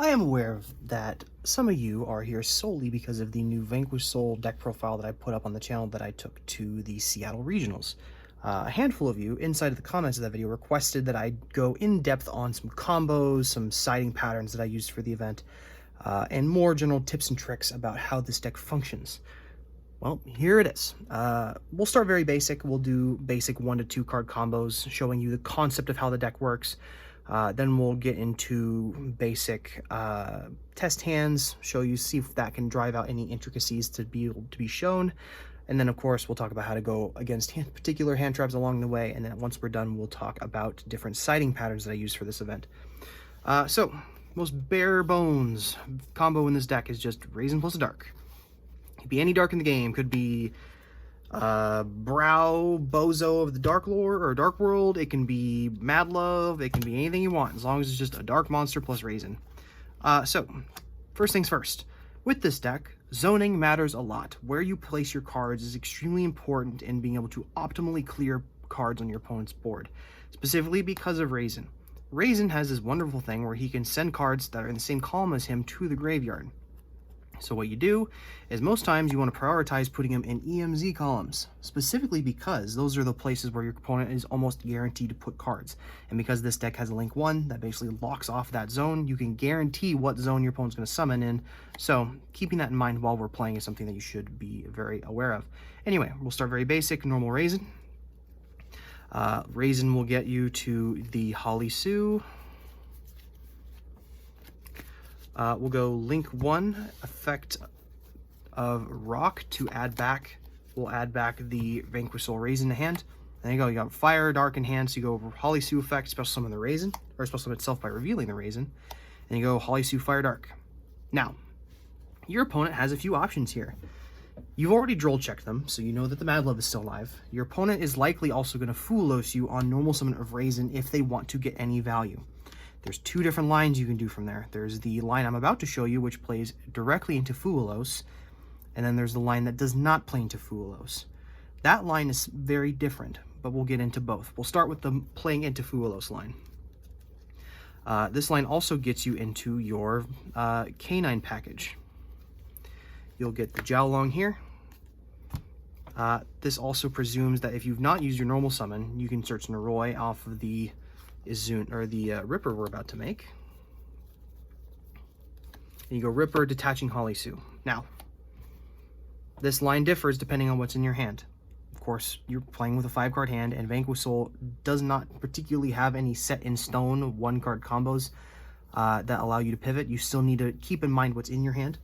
I am aware of that some of you are here solely because of the new Vanquish Soul deck profile that I put up on the channel that I took to the Seattle Regionals. A handful of you inside of the comments of that video requested that I go in depth on some combos, some siding patterns that I used for the event, and more general tips and tricks about how this deck functions. Well, here it is. We'll start very basic. We'll do basic 1 to 2 card combos, showing you the concept of how the deck works. Then we'll get into basic test hands, see if that can drive out any intricacies to be able to be shown. And then, of course, we'll talk about how to go against particular hand traps along the way. And then once we're done, we'll talk about different siding patterns that I use for this event. So, most bare bones combo in this deck is just Raisin plus a Dark. Could be any dark in the game. Could be Brow Bozo of the Dark Lore or Dark World. It can be Mad Love. It can be anything you want, as long as it's just a dark monster plus Raisin. So, first things first. With this deck, zoning matters a lot. Where you place your cards is extremely important in being able to optimally clear cards on your opponent's board, specifically because of Raisin. Raisin has this wonderful thing where he can send cards that are in the same column as him to the graveyard. So what you do is most times you want to prioritize putting them in EMZ columns, specifically because those are the places where your opponent is almost guaranteed to put cards. And because this deck has a link 1 that basically locks off that zone, you can guarantee what zone your opponent's going to summon in. So keeping that in mind while we're playing is something that you should be very aware of. Anyway, we'll start very basic, normal Raisin. Raisin will get you to the Holly Sue. We'll go link 1, effect of rock to add back. We'll add back the Vanquish Soul Raisin to hand. There you go, you got fire, dark in hand, so you go over Holly Sue effect, special summon the Raisin, or special summon itself by revealing the Raisin. And you go Holly Sue, fire, dark. Now, your opponent has a few options here. You've already droll checked them, so you know that the Mad Love is still alive. Your opponent is likely also going to Foolos you on normal summon of Raisin if they want to get any value. There's 2 different lines you can do from there. There's the line I'm about to show you, which plays directly into Foolos, and then there's the line that does not play into Foolos. That line is very different, but we'll get into both. We'll start with the playing into Foolos line. This line also gets you into your canine package. You'll get the Jowlong here. This also presumes that if you've not used your normal summon, you can search Naroi off of the Izun, or the Ripper we're about to make. And you go Ripper, detaching Holly Sue. Now, this line differs depending on what's in your hand. Of course, you're playing with a 5-card hand, and Vanquish Soul does not particularly have any set-in-stone 1-card combos that allow you to pivot. You still need to keep in mind what's in your hand.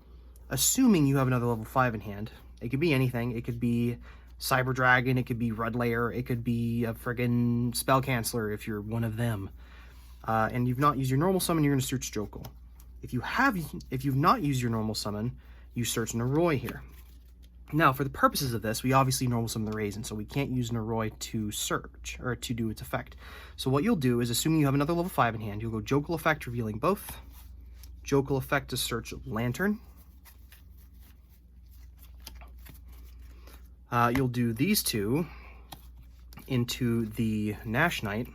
Assuming you have another level 5 in hand, it could be anything. It could be Cyber Dragon, it could be Red Layer, it could be a friggin' Spell Canceller if you're one of them. And you've not used your normal summon, you're going to search Jokul. If you've not used your normal summon, you search Naroi here. Now, for the purposes of this, we obviously normal summon the Raisin, so we can't use Naroi to search, or to do its effect. So what you'll do is, assuming you have another level 5 in hand, you'll go Jokul effect, revealing both. Jokul effect to search Lantern. You'll do these 2 into the Nash Knight,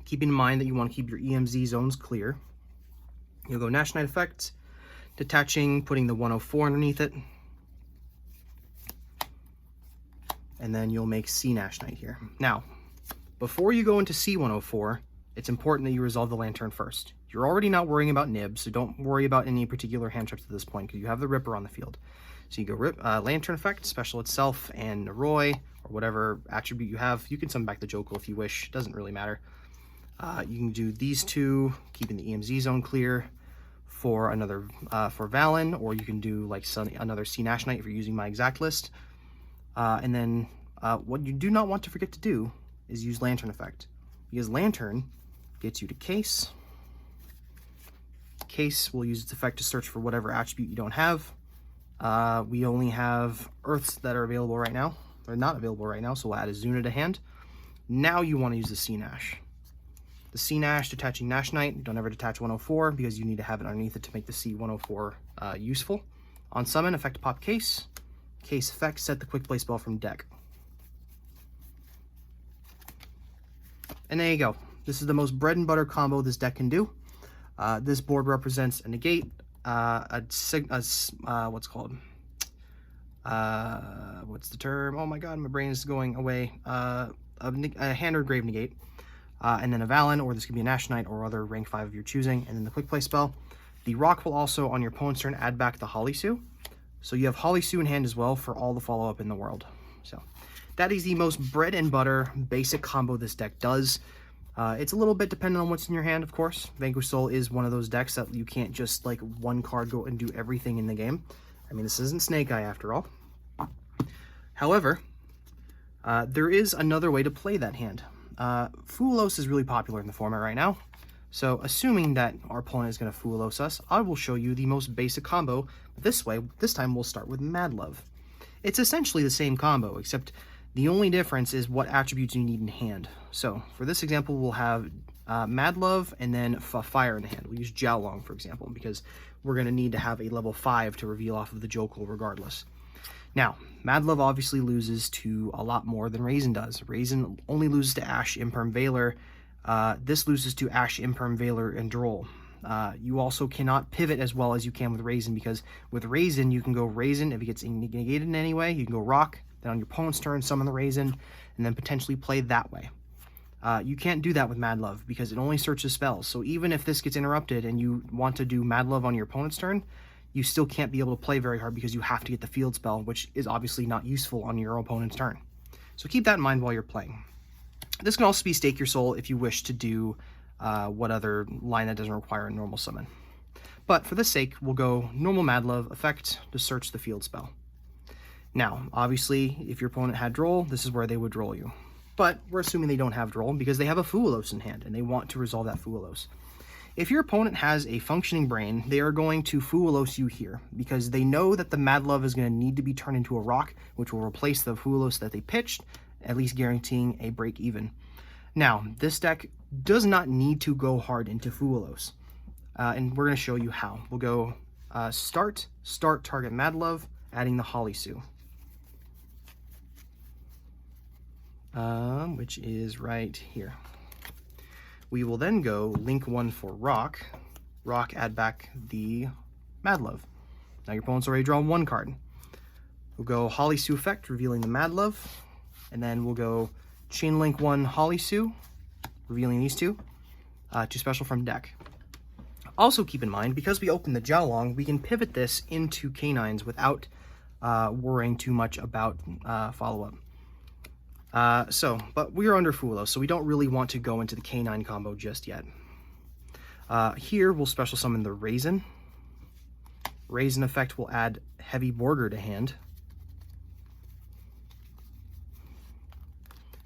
keeping in mind that you want to keep your EMZ zones clear. You'll go Nash Knight effect, detaching, putting the 104 underneath it, and then you'll make C Nash Knight here. Now, before you go into C104, it's important that you resolve the Lantern first. You're already not worrying about nibs, so don't worry about any particular hand traps at this point, because you have the Ripper on the field. So you go Lantern effect, special itself, and Naroi, or whatever attribute you have. You can summon back the Jokul if you wish, doesn't really matter. You can do these 2, keeping the EMZ zone clear for another, for Valen, or you can do like another C Nash Knight if you're using my exact list. And then what you do not want to forget to do is use Lantern effect, because Lantern gets you to Case. Case will use its effect to search for whatever attribute you don't have. We only have Earths that are available right now, or not available right now, so we'll add a Zuna to hand. Now you want to use the C Nash. The C Nash, detaching Nash Knight, don't ever detach 104 because you need to have it underneath it to make the C104 useful. On summon, effect pop Case. Case effect, set the quick play spell from deck. And there you go. This is the most bread and butter combo this deck can do. This board represents a negate, what's called, what's the term? Oh my god, my brain is going away. A hand or grave negate, and then a Valen, or this could be a Nash Knight or other rank 5 of your choosing, and then the quick play spell. The rock will also, on your opponent's turn, add back the Holly Sue. So you have Holly Sue in hand as well for all the follow-up in the world. So that is the most bread and butter basic combo this deck does. It's a little bit dependent on what's in your hand, of course. Vanquish Soul is one of those decks that you can't just, like, one card go and do everything in the game. I mean, this isn't Snake Eye after all. However, there is another way to play that hand. Fulos is really popular in the format right now. So, assuming that our opponent is going to Fulos us, I will show you the most basic combo this way. This time we'll start with Mad Love. It's essentially the same combo, except the only difference is what attributes you need in hand. So, for this example, we'll have Mad Love and then Fire in the hand. We'll use Jiaolong, for example, because we're going to need to have a level 5 to reveal off of the Jokul regardless. Now, Mad Love obviously loses to a lot more than Raisin does. Raisin only loses to Ash, Imperm, Valor. This loses to Ash, Imperm, Valor, and Droll. You also cannot pivot as well as you can with Raisin, because with Raisin, you can go Raisin if it gets negated in any way. You can go Rock, then on your opponent's turn, summon the Raisin, and then potentially play that way. You can't do that with Mad Love, because it only searches spells. So even if this gets interrupted and you want to do Mad Love on your opponent's turn, you still can't be able to play very hard because you have to get the field spell, which is obviously not useful on your opponent's turn. So keep that in mind while you're playing. This can also be Stake Your Soul if you wish to do what other line that doesn't require a normal summon. But for this sake, we'll go normal Mad Love, effect to search the field spell. Now, obviously, if your opponent had Droll, this is where they would Droll you. But we're assuming they don't have Droll because they have a Fulos in hand and they want to resolve that Fulos. If your opponent has a functioning brain, they are going to Fulos you here because they know that the Mad Love is going to need to be turned into a rock, which will replace the Fulos that they pitched, at least guaranteeing a break even. Now, this deck does not need to go hard into Fulos, and we're going to show you how. We'll go start, target Mad Love, adding the Holly Sue, which is right here. We will then go link 1 for Rock, add back the Mad Love. Now your opponent's already drawn 1 card. We'll go Holly Sue effect, revealing the Mad Love, and then we'll go chain link 1 Holly Sue, revealing these two special from deck. Also keep in mind, because we opened the Jiaolong, we can pivot this into canines without worrying too much about follow-up. But we are under Fulo, so we don't really want to go into the canine combo just yet. Here, we'll special summon the Raisin. Raisin effect will add Heavy Borger to hand.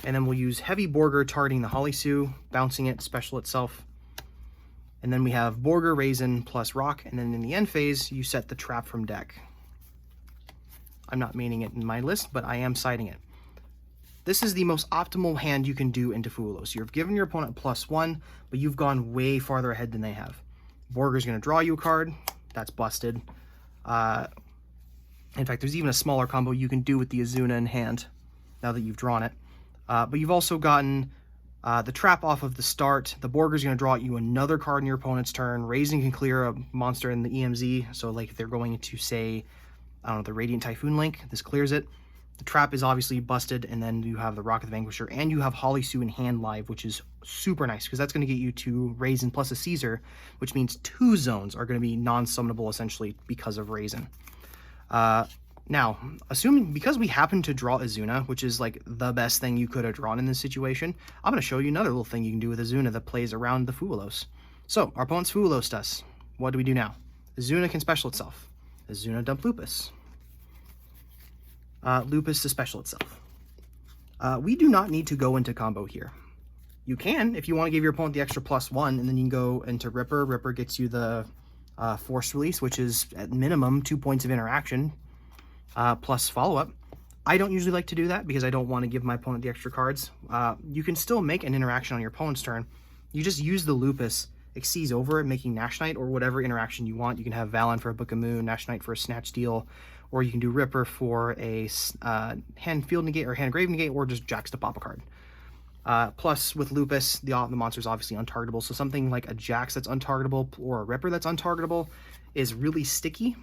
And then we'll use Heavy Borger targeting the Holly Sue, bouncing it, special itself. And then we have Borger, Raisin, plus Rock, and then in the end phase, you set the trap from deck. I'm not meaning it in my list, but I am citing it. This is the most optimal hand you can do into Fulos. You've given your opponent +1, but you've gone way farther ahead than they have. Borger's going to draw you a card. That's busted. In fact, there's even a smaller combo you can do with the Azuna in hand, now that you've drawn it. But you've also gotten the trap off of the start. The Borger's going to draw you another card in your opponent's turn. Raisin can clear a monster in the EMZ, so like if they're going into, say, I don't know, the Radiant Typhoon Link, this clears it. The trap is obviously busted, and then you have the Rock of the Vanquisher, and you have Holly Sue in hand live, which is super nice, because that's going to get you to Raisin plus a Caesar, which means 2 zones are going to be non-summonable, essentially, because of Raisin. Now, assuming, because we happen to draw Azuna, which is, like, the best thing you could have drawn in this situation, I'm going to show you another little thing you can do with Azuna that plays around the Fulos. So, our opponent's Fulos us. What do we do now? Azuna can special itself. Azuna dump Lupus. Lupus to special itself. We do not need to go into combo here. You can, if you want to give your opponent the extra +1, and then you can go into Ripper. Ripper gets you the Force Release, which is at minimum 2 points of interaction, plus follow-up. I don't usually like to do that because I don't want to give my opponent the extra cards. You can still make an interaction on your opponent's turn. You just use the Lupus, exceeds over it, making Nash Knight or whatever interaction you want. You can have Valen for a Book of Moon, Nash Knight for a Snatch Steal, or you can do Ripper for a hand field negate or hand grave negate, or just Jax to pop a card. Plus, with Lupus, the monster's obviously untargetable, so something like a Jax that's untargetable or a Ripper that's untargetable is really sticky.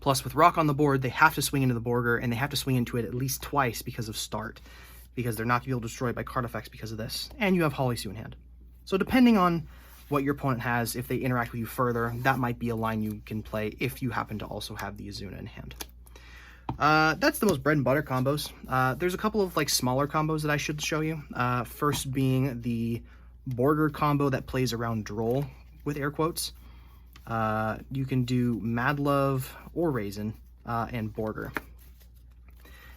Plus, with Rock on the board, they have to swing into the Borger, and they have to swing into it at least twice because of start, because they're not going to be able to destroy it by card effects because of this. And you have Holly Sue in hand. So depending on what your opponent has, if they interact with you further, that might be a line you can play if you happen to also have the Azuna in hand. That's the most bread and butter combos. There's a couple of like smaller combos that I should show you. First being the Borger combo that plays around Droll with air quotes. You can do Mad Love or Raisin and Borger.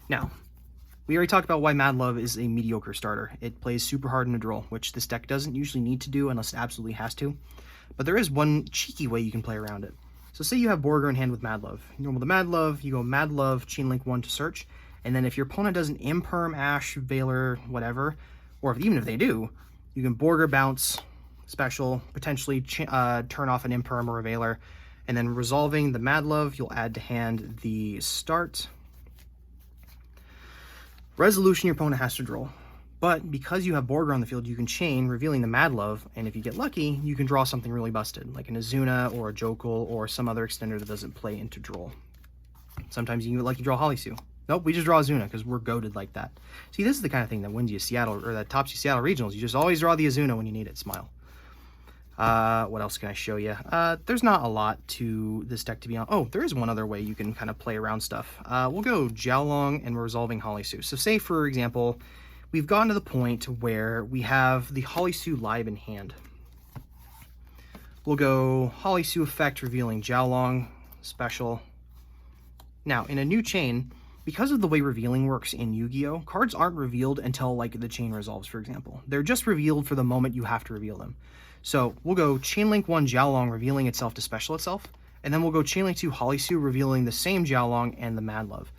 Now, we already talked about why Mad Love is a mediocre starter. It plays super hard in a Droll, which this deck doesn't usually need to do unless it absolutely has to. But there is one cheeky way you can play around it. So say you have Borger in hand with Mad Love. Normal to Mad Love, you go Mad Love, Chain Link 1 to search, and then if your opponent does an Imperm, Ash, Veiler, whatever, or even if they do, you can Borger bounce, special, potentially turn off an Imperm or a Veiler, and then resolving the Mad Love, you'll add to hand the start. Resolution, your opponent has to draw. But because you have Borger on the field, you can chain, revealing the Mad Love, and if you get lucky, you can draw something really busted, like an Azuna or a Jokul or some other extender that doesn't play into Droll. Sometimes you can get lucky, draw Holly Sue. Nope, we just draw Azuna because we're goated like that. See, this is the kind of thing that wins you Seattle, or that tops you Seattle Regionals. You just always draw the Azuna when you need it. Smile. What else can I show you? There's not a lot to this deck, to be honest. Oh, there is one other way you can kind of play around stuff. We'll go Jiaolong and we're resolving Holly Sue. So say, for example, we've gotten to the point where we have the Holly Sue live in hand. We'll go Holly Sue effect, revealing Jiaolong, special. Now, in a new chain, because of the way revealing works in Yu-Gi-Oh!, cards aren't revealed until, like, the chain resolves, for example. They're just revealed for the moment you have to reveal them. So we'll go Chain Link 1 Jiaolong, revealing itself to special itself, and then we'll go Chain Link 2 Holly Sue, revealing the same Jiaolong and the Mad Love.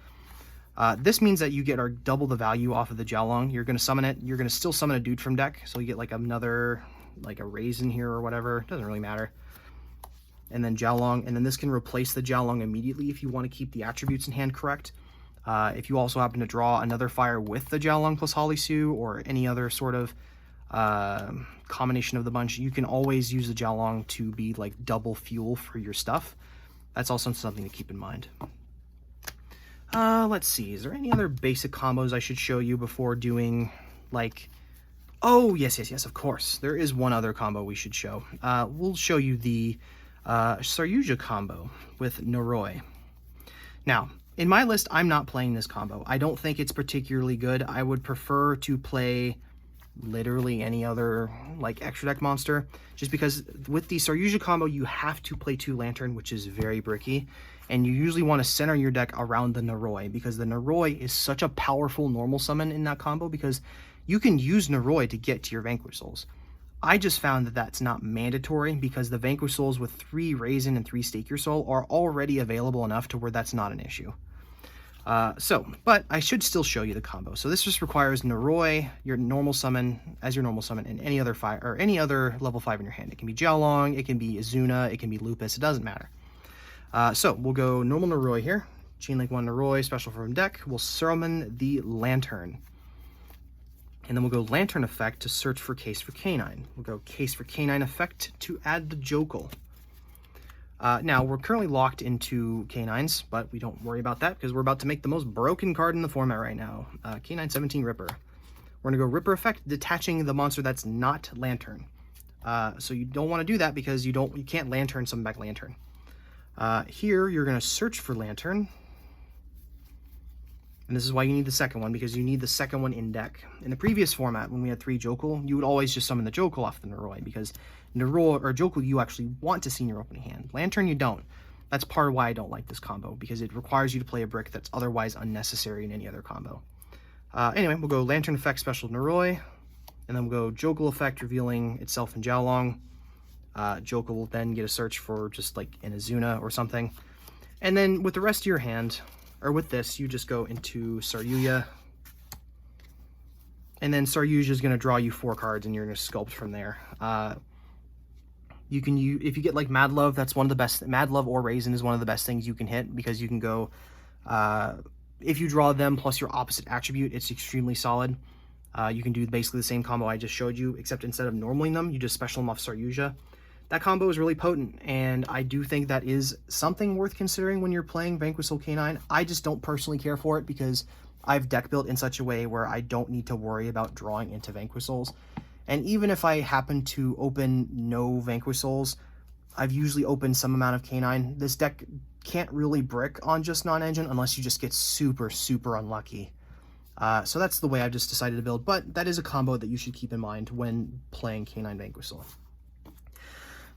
This means that you get double the value off of the Jiaolong. You're going to summon it. You're going to still summon a dude from deck, so you get like another, like a Raisin here or whatever. Doesn't really matter. And then Jiaolong, and then this can replace the Jiaolong immediately if you want to keep the attributes in hand correct. If you also happen to draw another fire with the Jiaolong plus Holly Sue or any other sort of combination of the bunch, you can always use the Jiaolong to be like double fuel for your stuff. That's also something to keep in mind. Let's see, is there any other basic combos I should show you before doing, like, oh, yes, of course. There is one other combo we should show. We'll show you the Saryuja combo with Noroi. Now, in my list, I'm not playing this combo. I don't think it's particularly good. I would prefer to play literally any other, like, extra deck monster, just because with the Saryuja combo, you have to play 2 Lantern, which is very bricky. And you usually want to center your deck around the Noroi, because the Noroi is such a powerful normal summon in that combo, because you can use Noroi to get to your Vanquish Souls. I just found that that's not mandatory, because the Vanquish Souls with 3 Raisin and 3 Stake Your Soul are already available enough to where that's not an issue. But I should still show you the combo. So this just requires Noroi, your normal summon, and any other fire or any other level 5 in your hand. It can be Jiaolong, it can be Azuna, it can be Lupus, it doesn't matter. So we'll go normal Noroi here, Chain Link 1 Noroi, special from deck. We'll summon the Lantern. And then we'll go Lantern effect to search for Case for Canine. We'll go Case for Canine effect to add the Jokul. Now, we're currently locked into Canines, but we don't worry about that because we're about to make the most broken card in the format right now. Canine 17 Ripper. We're going to go Ripper effect, detaching the monster that's not Lantern. So you don't want to do that because you can't Lantern summon back Lantern. Here, you're going to search for Lantern. And this is why you need the second one, because you need the second one in deck. In the previous format, when we had 3 Jokul, you would always just summon the Jokul off the Noroi, because Noroi or Jokul you actually want to see in your opening hand. Lantern you don't. That's part of why I don't like this combo, because it requires you to play a brick that's otherwise unnecessary in any other combo. Anyway, we'll go Lantern effect special Noroi, and then we'll go Jokul effect revealing itself in Jiaolong. Jokul will then get a search for just like an Azuna or something. And then with the rest of your hand, or with this, you just go into Saryuja. And then Saryuja is going to draw you 4 cards and you're going to sculpt from there. If you get like Mad Love, that's one of the best. Mad Love or Raisin is one of the best things you can hit, because you can go, if you draw them plus your opposite attribute, it's extremely solid. You can do basically the same combo I just showed you, except instead of normaling them, you just special them off Saryuja. That combo is really potent, and I do think that is something worth considering when you're playing Vanquish Soul K9. I just don't personally care for it because I've deck built in such a way where I don't need to worry about drawing into Vanquish Souls. And even if I happen to open no Vanquish Souls, I've usually opened some amount of K9. This deck can't really brick on just non-engine unless you just get super, super unlucky. So that's the way I've just decided to build, but that is a combo that you should keep in mind when playing K9 Vanquish Soul.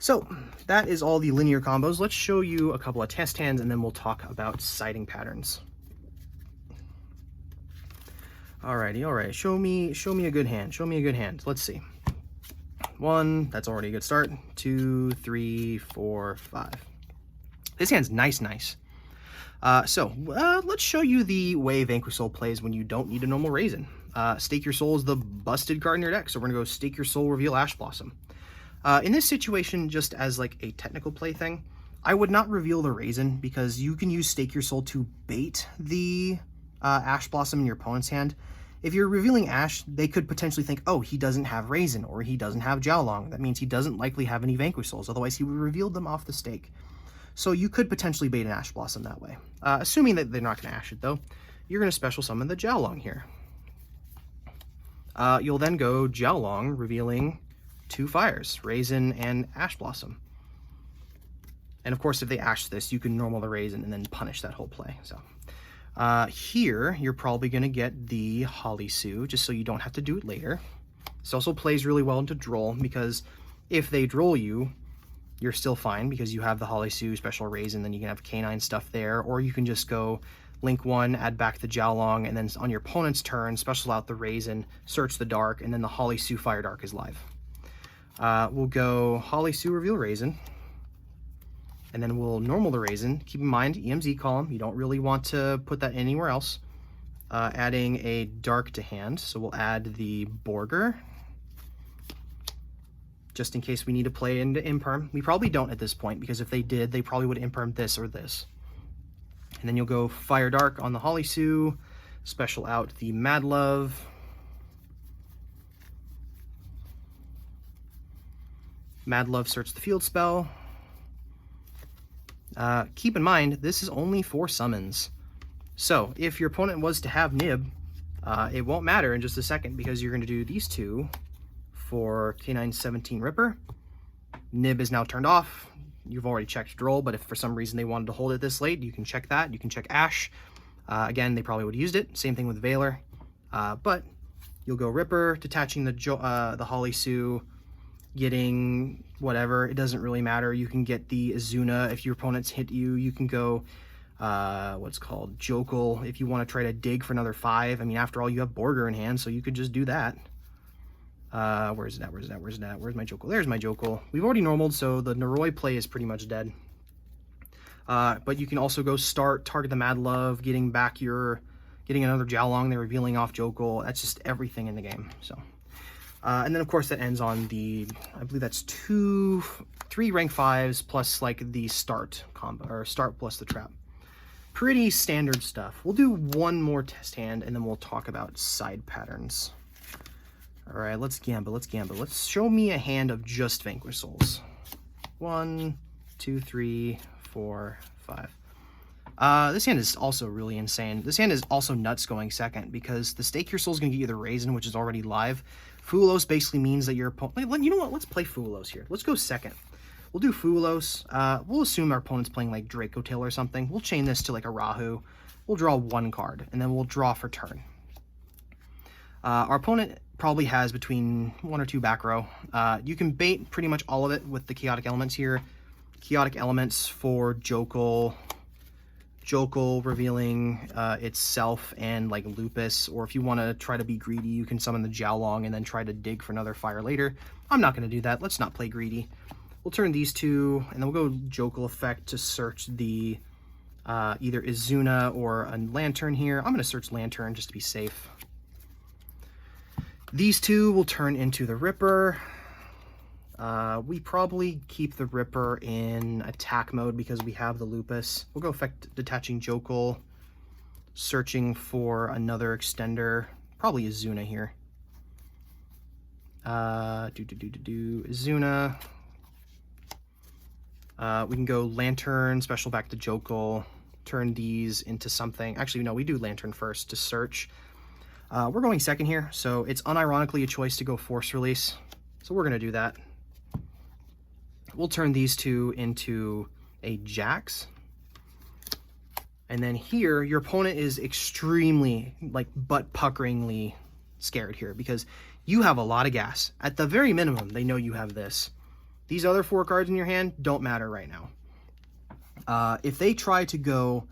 So that is all the linear combos. Let's show you a couple of test hands and then we'll talk about siding patterns. Alrighty, alright. Show me a good hand. Show me a good hand. Let's see. 1, that's already a good start. 2, 3, 4, 5. This hand's nice. So let's show you the way Vanquish Soul plays when you don't need a normal Raisin. Stake Your Soul is the busted card in your deck, so we're gonna go Stake Your Soul, reveal Ash Blossom. In this situation, just as like a technical play thing, I would not reveal the Raisin because you can use Stake Your Soul to bait the Ash Blossom in your opponent's hand. If you're revealing Ash, they could potentially think, oh, he doesn't have Raisin or he doesn't have Jiaolong. That means he doesn't likely have any Vanquish Souls, otherwise he would reveal them off the stake. So you could potentially bait an Ash Blossom that way. Assuming that they're not going to Ash it though, you're going to special summon the Jiaolong here. You'll then go Jiaolong, revealing 2 fires, Raisin and Ash Blossom. And of course, if they Ash this, you can normal the Raisin and then punish that whole play. So here, you're probably going to get the Holly Sue, just so you don't have to do it later. This also plays really well into Droll, because if they Droll you, you're still fine, because you have the Holly Sue, special Raisin, then you can have K9 stuff there, or you can just go link 1, add back the Jiaolong, and then on your opponent's turn, special out the Raisin, search the Dark, and then the Holly Sue Fire Dark is live. We'll go Holly Sue, reveal Raisin, and then we'll normal the Raisin. Keep in mind, EMZ column, you don't really want to put that anywhere else. Adding a Dark to hand, so we'll add the Borger, just in case we need to play into Imperm. We probably don't at this point, because if they did, they probably would Imperm this or this. And then you'll go Fire Dark on the Holly Sue, special out the Mad Love, search the field spell. Keep in mind, this is only 4 summons. So if your opponent was to have Nib, it won't matter in just a second, because you're going to do these 2 for K917 Ripper. Nib is now turned off. You've already checked Droll, but if for some reason they wanted to hold it this late, you can check that. You can check Ash. Again, they probably would have used it. Same thing with Valor. But you'll go Ripper, detaching the Holly Sue, getting whatever. It doesn't really matter. You can get the Azuna if your opponents hit you. You can go what's called Jokul if you want to try to dig for another 5. I mean, after all, you have Borger in hand, so you could just do that. Where's my Jokul? There's my Jokul. We've already normaled, so the Noroi play is pretty much dead. But you can also go start, target the Mad Love, getting another Jiaolong, they're revealing off Jokul. That's just everything in the game. So, and then of course that ends on the, I believe that's 3 rank 5s plus like the start combo, or start plus the trap. Pretty standard stuff. We'll do one more test hand and then we'll talk about side patterns. All right, let's gamble. Let's show me a hand of just Vanquish Souls. 1, 2, 3, 4, 5. This hand is also really insane. This hand is also nuts going second, because the Stake Your Soul is going to get you the Raisin, which is already live. Fulos basically means that your opponent... You know what? Let's play Fulos here. Let's go second. We'll do Fulos. We'll assume our opponent's playing like Draco Tail or something. We'll chain this to like a Rahu. We'll draw 1 card, and then we'll draw for turn. Our opponent probably has between 1 or 2 back row. You can bait pretty much all of it with the Chaotic Elements here. Chaotic Elements for Jokul revealing itself and like Lupus, or if you want to try to be greedy, you can summon the Jiaolong and then try to dig for another fire later. I'm not going to do that. Let's not play greedy. We'll turn these 2, and then we'll go Jokul effect to search the either Izuna or a Lantern here. I'm going to search Lantern just to be safe. These 2 will turn into the Ripper. We probably keep the Ripper in attack mode because we have the Lupus. We'll go effect detaching Jokul, searching for another extender, probably Izuna here. Izuna. We can go Lantern, special back to Jokul, turn these into something. Actually, no, we do Lantern first to search. We're going second here, so it's unironically a choice to go Force Release. So we're going to do that. We'll turn these two into a Jax. And then here, your opponent is extremely, like, butt-puckeringly scared here because you have a lot of gas. At the very minimum, they know you have this. These other 4 cards in your hand don't matter right now. If they try to go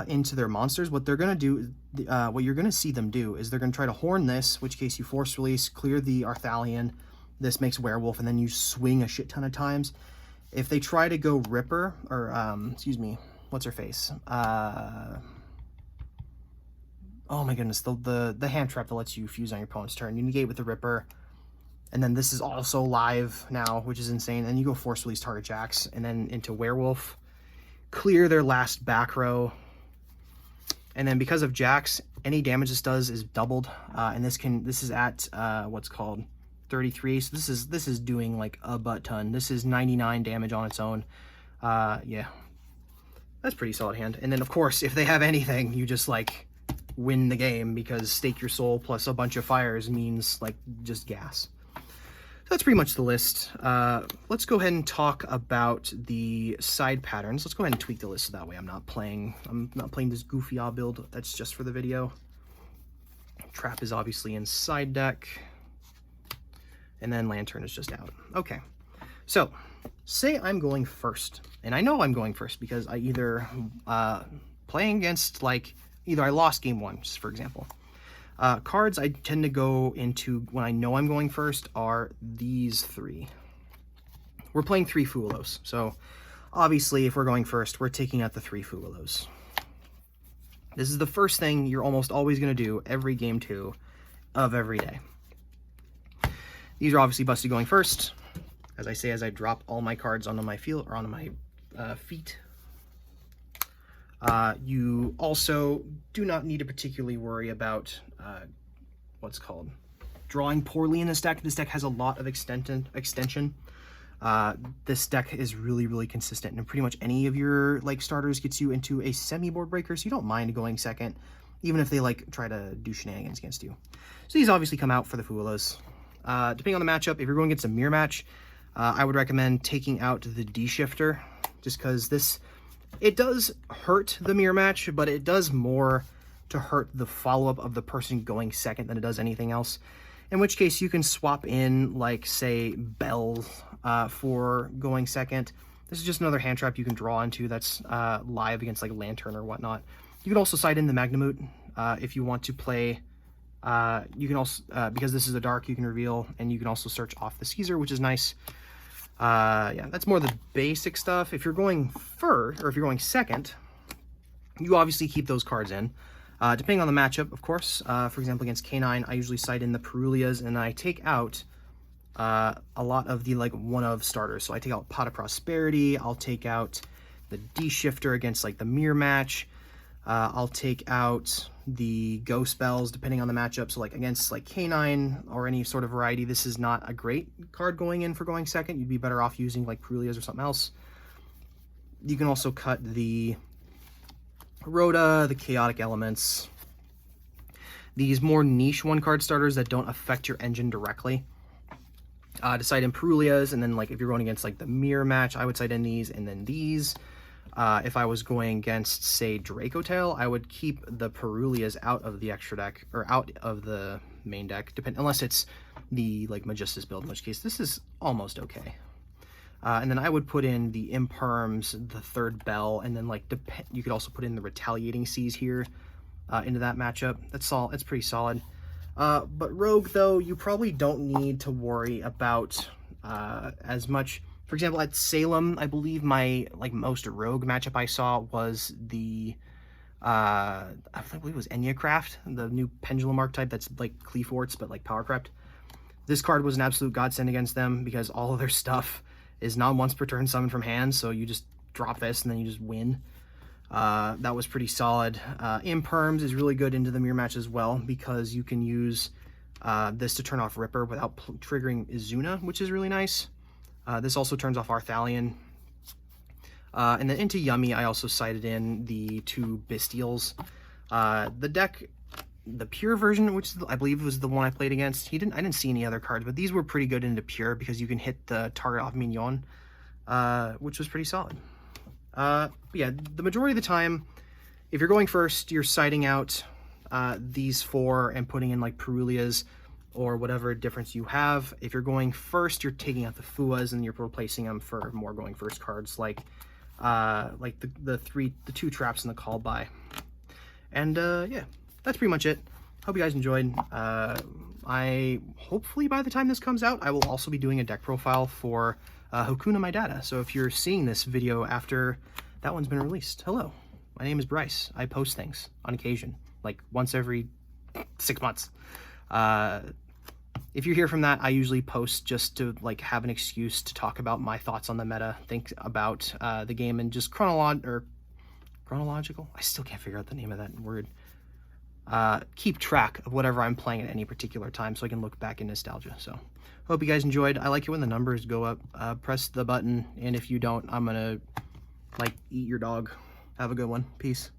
into their monsters, what they're going to do, what you're going to see them do is they're going to try to horn this, which case you Force Release, clear the Arthalion. This makes Werewolf, and then you swing a shit ton of times. If they try to go Ripper, or, excuse me, what's her face? Oh my goodness, the hand trap that lets you fuse on your opponent's turn. You negate with the Ripper, and then this is also live now, which is insane. And you go Force Release target Jax, and then into Werewolf, clear their last back row, and then because of Jax, any damage this does is doubled, and this is at what's called 33. So this is doing like a butt ton. This is 99 damage on its own. Yeah. That's pretty solid hand. And then, of course, if they have anything, you just, like, win the game because Stake Your Soul plus a bunch of fires means, like, just gas. So that's pretty much the list. Let's go ahead and talk about the side patterns. Let's go ahead and tweak the list so that way I'm not playing this goofy build that's just for the video. Trap is obviously in side deck. And then Lantern is just out. Okay. So, say I'm going first, and I know I'm going first because I either playing against, like, either I lost game 1, just for example. Cards I tend to go into when I know I'm going first are these 3. We're playing 3 Fuelos, so obviously if we're going first, we're taking out the 3 Fuelos. This is the first thing you're almost always going to do every game 2 of every day. These are obviously busted going first. As I say, as I drop all my cards onto my field or onto my feet. You also do not need to particularly worry about what's called drawing poorly in this deck. This deck has a lot of extension. This deck is really, really consistent, and pretty much any of your like starters gets you into a semi-board breaker, so you don't mind going second, even if they like try to do shenanigans against you. So these obviously come out for the Fuelos. Depending on the matchup, if you're going against a mirror match, I would recommend taking out the D-Shifter, just because it does hurt the mirror match, but it does more to hurt the follow-up of the person going second than it does anything else. In which case, you can swap in, like, say, Bell for going second. This is just another hand trap you can draw into that's live against, like, Lantern or whatnot. You can also side in the Magnamut if you want to play. You can also, because this is a dark, you can reveal, and you can also search off the Caesar, which is nice. Yeah, that's more the basic stuff. If you're going first, or if you're going second, you obviously keep those cards in. Depending on the matchup, of course. For example, against K9, I usually side in the Perulias, and I take out a lot of the, like, one-of starters. So I take out Pot of Prosperity, I'll take out the D-Shifter against, like, the Mirror match. I'll take out the Ghost Bells, depending on the matchup. So, like, against, like, K9 or any sort of variety, this is not a great card going in for going second. You'd be better off using, like, Perulias or something else. You can also cut the Rhoda, the Chaotic Elements, these more niche one-card starters that don't affect your engine directly. Decide in Perulias, and then, like, if you're going against, like, the Mirror match, I would side in these, and then these. If I was going against, say, Dracotail, I would keep the Perulias out of the extra deck, or out of the main deck, unless it's the, like, Magistus build, in which case this is almost okay. And then I would put in the Imperms, the third Bell, and then, like, you could also put in the Retaliating Seas here into that matchup. That's pretty solid. But Rogue, though, you probably don't need to worry about as much. For example, at Salem, I believe my, like, most Rogue matchup I saw was the, I believe it was Enyacraft, the new Pendulum archetype that's like Cleaforts, but like power crept. This card was an absolute godsend against them because all of their stuff is not once per turn summoned from hand, so you just drop this and then you just win. That was pretty solid. Imperms is really good into the mirror match as well because you can use This to turn off Ripper without triggering Izuna, which is really nice. This also turns off Arthalion. And then into Yummy, I also cited in the 2 Bestials. The deck, the Pure version, which I believe was the one I played against, I didn't see any other cards, but these were pretty good into Pure because you can hit the target off Mignon, which was pretty solid. Yeah, the majority of the time, if you're going first, you're citing out these 4 and putting in like Perulias or whatever difference you have. If you're going first, you're taking out the Fuas and you're replacing them for more going first cards like the 2 traps in the call by. And yeah, that's pretty much it. Hope you guys enjoyed. Hopefully by the time this comes out, I will also be doing a deck profile for Hakuna Matata. So if you're seeing this video after that one's been released, hello, my name is Bryce. I post things on occasion, like once every 6 months. If you hear from that, I usually post just to like have an excuse to talk about my thoughts on the meta, think about the game, and just chronological. I still can't figure out the name of that word. Keep track of whatever I'm playing at any particular time, so I can look back in nostalgia. So, hope you guys enjoyed. I like it when the numbers go up. Press the button, and if you don't, I'm gonna like eat your dog. Have a good one. Peace.